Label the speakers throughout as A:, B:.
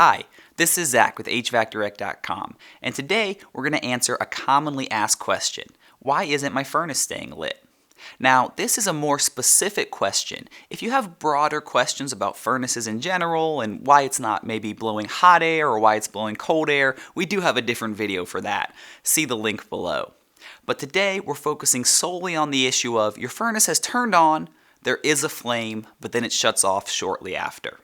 A: Hi, this is Zach with HVACdirect.com, and today we're going to answer a commonly asked question. Why isn't my furnace staying lit? Now, this is a more specific question. If you have broader questions about furnaces in general and why it's not maybe blowing hot air or why it's blowing cold air, we do have a different video for that. See the link below. But today we're focusing solely on the issue of your furnace has turned on, there is a flame, but then it shuts off shortly after.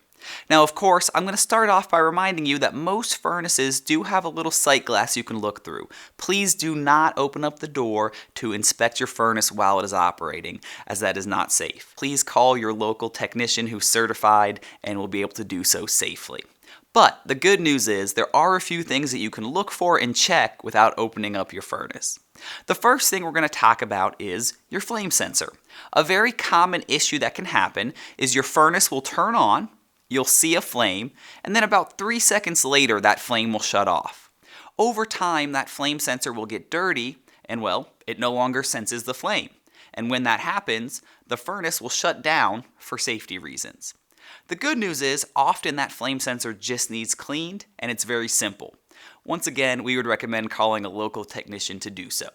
A: Now, of course, I'm going to start off by reminding you that most furnaces do have a little sight glass you can look through. Please do not open up the door to inspect your furnace while it is operating, as that is not safe. Please call your local technician who's certified and will be able to do so safely. But the good news is there are a few things that you can look for and check without opening up your furnace. The first thing we're going to talk about is your flame sensor. A very common issue that can happen is your furnace will turn on, you'll see a flame, and then about 3 seconds later that flame will shut off. Over time, that flame sensor will get dirty and, well, it no longer senses the flame. And when that happens, the furnace will shut down for safety reasons. The good news is often that flame sensor just needs cleaned, and it's very simple. Once again, we would recommend calling a local technician to do so.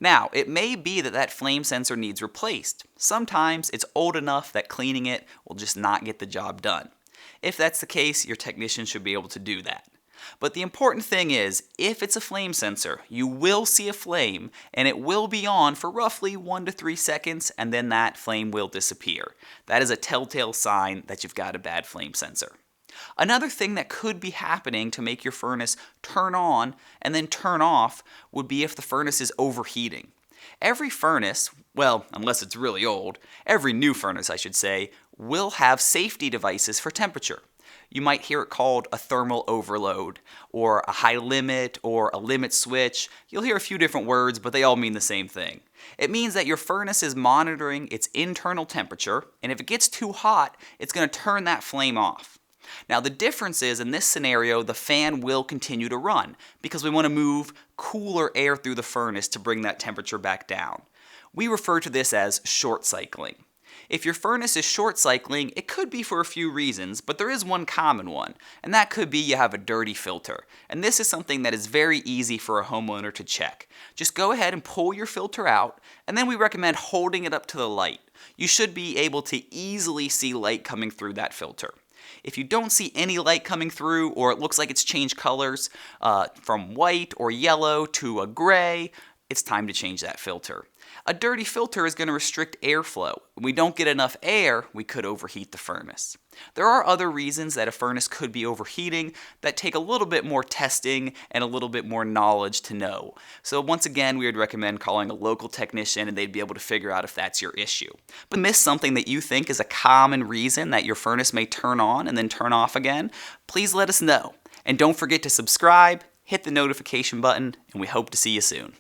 A: Now, it may be that that flame sensor needs replaced. Sometimes it's old enough that cleaning it will just not get the job done. If that's the case, your technician should be able to do that. But the important thing is, if it's a flame sensor, you will see a flame and it will be on for roughly 1 to 3 seconds and then that flame will disappear. That is a telltale sign that you've got a bad flame sensor. Another thing that could be happening to make your furnace turn on and then turn off would be if the furnace is overheating. Every furnace, well, unless it's really old, every new furnace I should say, will have safety devices for temperature. You might hear it called a thermal overload, or a high limit, or a limit switch. You'll hear a few different words, but they all mean the same thing. It means that your furnace is monitoring its internal temperature, and if it gets too hot, it's going to turn that flame off. Now the difference is, in this scenario, the fan will continue to run, because we want to move cooler air through the furnace to bring that temperature back down. We refer to this as short cycling. If your furnace is short cycling, it could be for a few reasons, but there is one common one, and that could be you have a dirty filter. And this is something that is very easy for a homeowner to check. Just go ahead and pull your filter out, and then we recommend holding it up to the light. You should be able to easily see light coming through that filter. If you don't see any light coming through, or it looks like it's changed colors from white or yellow to a gray, it's time to change that filter. A dirty filter is going to restrict airflow. When we don't get enough air, we could overheat the furnace. There are other reasons that a furnace could be overheating that take a little bit more testing and a little bit more knowledge to know. So once again, we would recommend calling a local technician and they'd be able to figure out if that's your issue. But miss something that you think is a common reason that your furnace may turn on and then turn off again, please let us know. And don't forget to subscribe, hit the notification button, and we hope to see you soon.